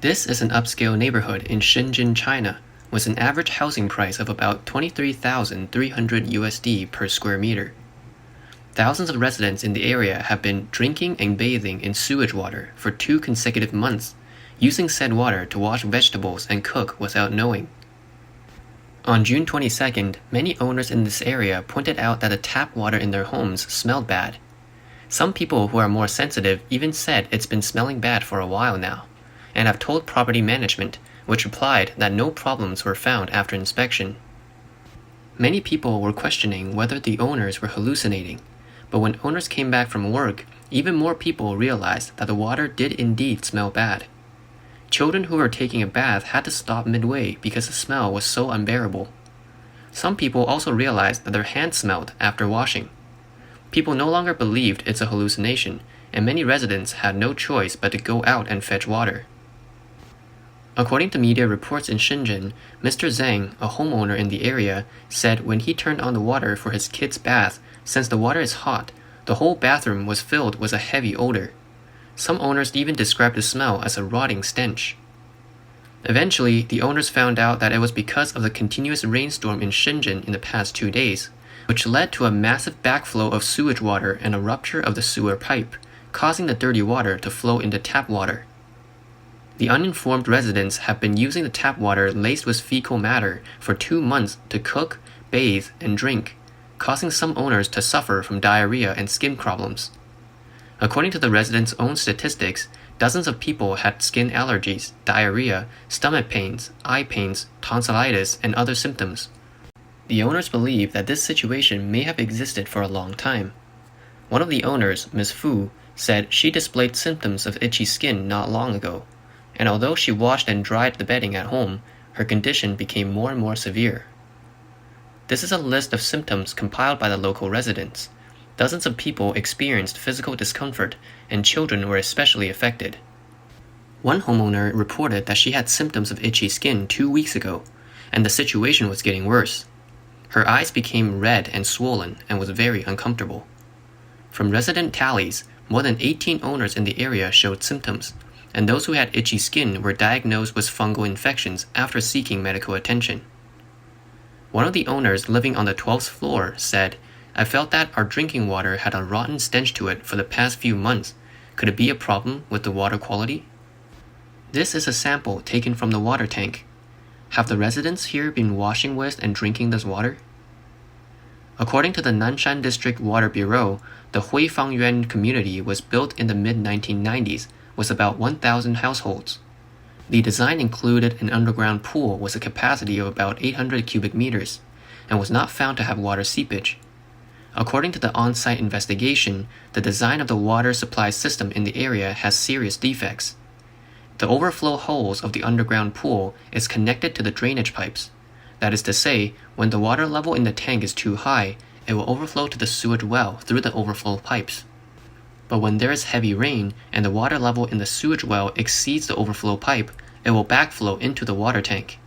This is an upscale neighborhood in Shenzhen, China, with an average housing price of about 23,300 USD per square meter. Thousands of residents in the area have been drinking and bathing in sewage water for 2 consecutive months, using said water to wash vegetables and cook without knowing. On June 22nd, many owners in this area pointed out that the tap water in their homes smelled bad. Some people who are more sensitive even said it's been smelling bad for a while now, and have told property management, which replied that no problems were found after inspection. Many people were questioning whether the owners were hallucinating, but when owners came back from work, even more people realized that the water did indeed smell bad. Children who were taking a bath had to stop midway because the smell was so unbearable. Some people also realized that their hands smelled after washing. People no longer believed it's a hallucination, and many residents had no choice but to go out and fetch water. According to media reports in Shenzhen, Mr. Zhang, a homeowner in the area, said when he turned on the water for his kid's bath, since the water is hot, the whole bathroom was filled with a heavy odor. Some owners even described the smell as a rotting stench. Eventually, the owners found out that it was because of the continuous rainstorm in Shenzhen in the past 2 days, which led to a massive backflow of sewage water and a rupture of the sewer pipe, causing the dirty water to flow into tap water. The uninformed residents have been using the tap water laced with fecal matter for 2 months to cook, bathe, and drink, causing some owners to suffer from diarrhea and skin problems. According to the residents' own statistics, dozens of people had skin allergies, diarrhea, stomach pains, eye pains, tonsillitis, and other symptoms. The owners believe that this situation may have existed for a long time. One of the owners, Ms. Fu, said she displayed symptoms of itchy skin not long ago, and although she washed and dried the bedding at home, her condition became more and more severe. This is a list of symptoms compiled by the local residents. Dozens of people experienced physical discomfort, and children were especially affected. One homeowner reported that she had symptoms of itchy skin 2 weeks ago, and the situation was getting worse. Her eyes became red and swollen and was very uncomfortable. From resident tallies, more than 18 owners in the area showed symptoms, and those who had itchy skin were diagnosed with fungal infections after seeking medical attention. One of the owners living on the 12th floor said, "I felt that our drinking water had a rotten stench to it for the past few months. Could it be a problem with the water quality?" This is a sample taken from the water tank. Have the residents here been washing with and drinking this water? According to the Nanshan District Water Bureau, the Huifangyuan community was built in the mid-1990s with about 1,000 households. The design included an underground pool with a capacity of about 800 cubic meters, and was not found to have water seepage. According to the on-site investigation, the design of the water supply system in the area has serious defects. The overflow holes of the underground pool is connected to the drainage pipes. That is to say, when the water level in the tank is too high, it will overflow to the sewage well through the overflow pipes. But when there is heavy rain and the water level in the sewage well exceeds the overflow pipe, it will backflow into the water tank.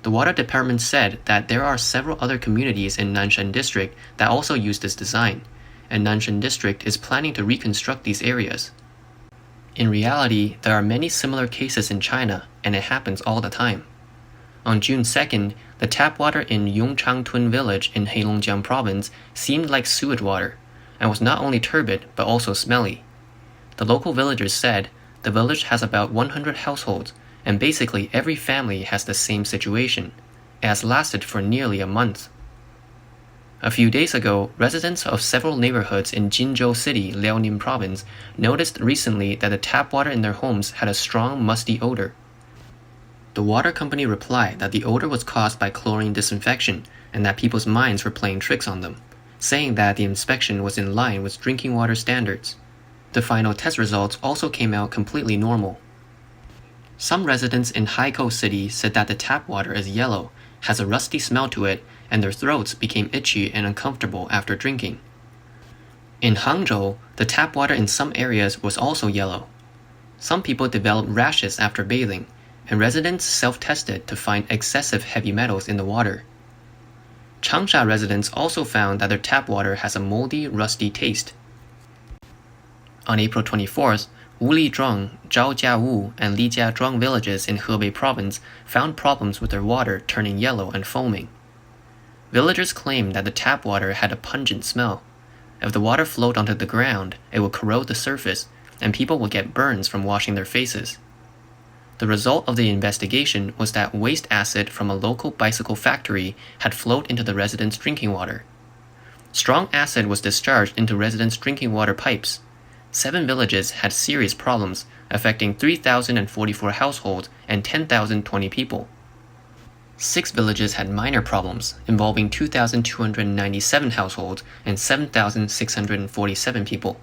The water department said that there are several other communities in Nanshan District that also use this design, and Nanshan District is planning to reconstruct these areas. In reality, there are many similar cases in China, and it happens all the time. On June 2nd, the tap water in Yongchangtun village in Heilongjiang province seemed like sewage water, and was not only turbid but also smelly. The local villagers said the village has about 100 households, and basically every family has the same situation. It has lasted for nearly a month. A few days ago, residents of several neighborhoods in Jinzhou City, Liaoning province, noticed recently that the tap water in their homes had a strong musty odor. The water company replied that the odor was caused by chlorine disinfection, and that people's minds were playing tricks on them, saying that the inspection was in line with drinking water standards. The final test results also came out completely normal. Some residents in Haikou City said that the tap water is yellow, has a rusty smell to it, and their throats became itchy and uncomfortable after drinking. In Hangzhou, the tap water in some areas was also yellow. Some people developed rashes after bathing, and residents self-tested to find excessive heavy metals in the water. Changsha residents also found that their tap water has a moldy, rusty taste. On April 24th, Wulijhuang, Zhaojiawu, and Lijiazhuang villages in Hebei province found problems with their water turning yellow and foaming. Villagers claimed that the tap water had a pungent smell. If the water flowed onto the ground, it would corrode the surface, and people would get burns from washing their faces. The result of the investigation was that waste acid from a local bicycle factory had flowed into the residents' drinking water. Strong acid was discharged into residents' drinking water pipes. 7 villages had serious problems, affecting 3,044 households and 10,020 people. 6 villages had minor problems, involving 2,297 households and 7,647 people.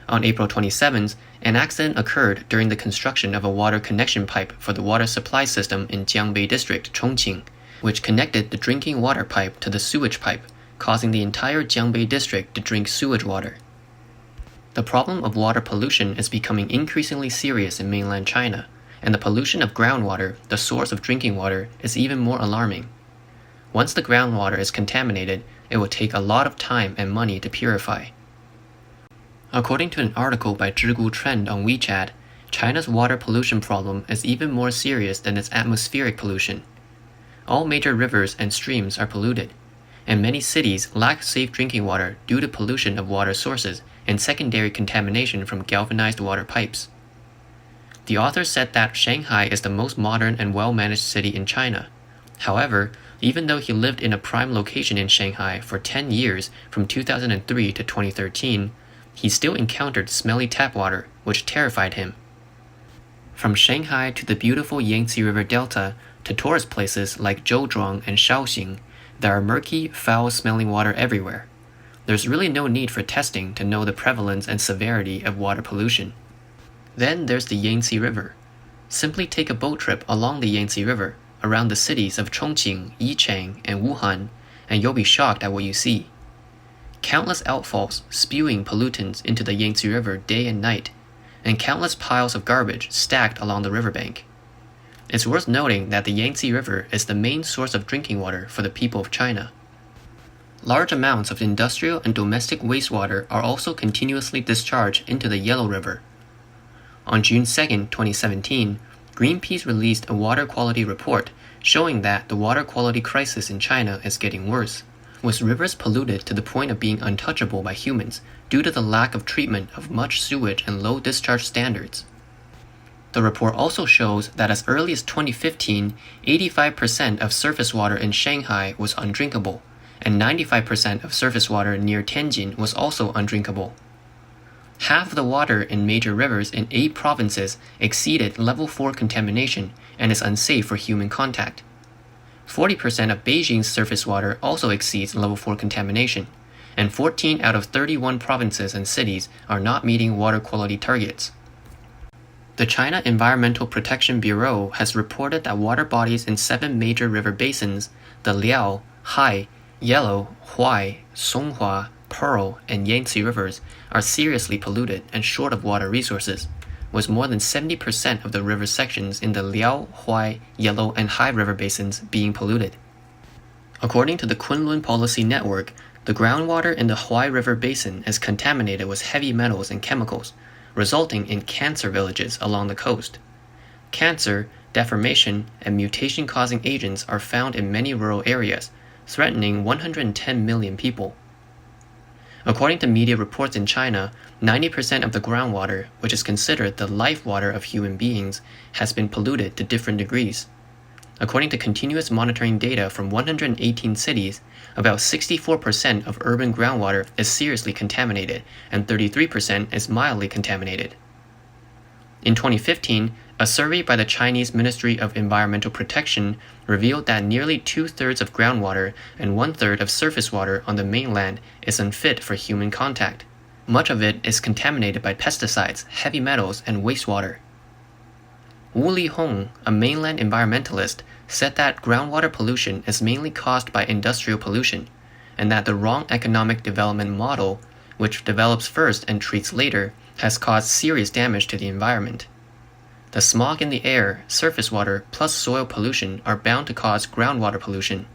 On April 27th, an accident occurred during the construction of a water connection pipe for the water supply system in Jiangbei District, Chongqing, which connected the drinking water pipe to the sewage pipe, causing the entire Jiangbei District to drink sewage water. The problem of water pollution is becoming increasingly serious in mainland China, and the pollution of groundwater, the source of drinking water, is even more alarming. Once the groundwater is contaminated, it will take a lot of time and money to purify. According to an article by Zhigu Trend on WeChat, China's water pollution problem is even more serious than its atmospheric pollution. All major rivers and streams are polluted, and many cities lack safe drinking water due to pollution of water sources and secondary contamination from galvanized water pipes. The author said that Shanghai is the most modern and well-managed city in China. However, even though he lived in a prime location in Shanghai for 10 years from 2003 to 2013, he still encountered smelly tap water, which terrified him. From Shanghai to the beautiful Yangtze River Delta to tourist places like Zhouzhuang and Shaoxing, there are murky, foul-smelling water everywhere. There's really no need for testing to know the prevalence and severity of water pollution. Then there's the Yangtze River. Simply take a boat trip along the Yangtze River, around the cities of Chongqing, Yichang, and Wuhan, and you'll be shocked at what you see. Countless outfalls spewing pollutants into the Yangtze River day and night, and countless piles of garbage stacked along the riverbank. It's worth noting that the Yangtze River is the main source of drinking water for the people of China. Large amounts of industrial and domestic wastewater are also continuously discharged into the Yellow River. On June 2, 2017, Greenpeace released a water quality report showing that the water quality crisis in China is getting worse, with rivers polluted to the point of being untouchable by humans due to the lack of treatment of much sewage and low discharge standards. The report also shows that as early as 2015, 85% of surface water in Shanghai was undrinkable, and 95% of surface water near Tianjin was also undrinkable. Half of the water in major rivers in 8 provinces exceeded level 4 contamination and is unsafe for human contact. 40% of Beijing's surface water also exceeds level 4 contamination, and 14 out of 31 provinces and cities are not meeting water quality targets. The China Environmental Protection Bureau has reported that water bodies in 7 major river basins, the Liao, Hai, Yellow, Huai, Songhua, Pearl, and Yangtze rivers, are seriously polluted and short of water resources, with more than 70% of the river sections in the Liao, Huai, Yellow, and Hai river basins being polluted. According to the Kunlun Policy Network, the groundwater in the Huai River Basin is contaminated with heavy metals and chemicals, resulting in cancer villages along the coast. Cancer, deformation, and mutation-causing agents are found in many rural areas, threatening 110 million people. According to media reports in China, 90% of the groundwater, which is considered the life water of human beings, has been polluted to different degrees. According to continuous monitoring data from 118 cities, about 64% of urban groundwater is seriously contaminated and 33% is mildly contaminated. In 2015, a survey by the Chinese Ministry of Environmental Protection revealed that nearly 2/3 of groundwater and 1/3 of surface water on the mainland is unfit for human contact. Much of it is contaminated by pesticides, heavy metals, and wastewater. Wu Lihong, a mainland environmentalist, said that groundwater pollution is mainly caused by industrial pollution, and that the wrong economic development model, which develops first and treats later, has caused serious damage to the environment. The smog in the air, surface water, plus soil pollution are bound to cause groundwater pollution.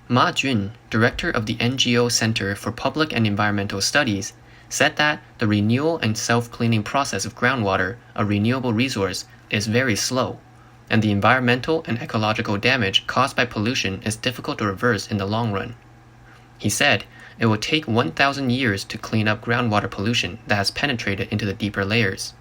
Ma Jun, director of the NGO Center for Public and Environmental Studies, said that the renewal and self-cleaning process of groundwater, a renewable resource, is very slow, and the environmental and ecological damage caused by pollution is difficult to reverse in the long run. He said it will take 1,000 years to clean up groundwater pollution that has penetrated into the deeper layers.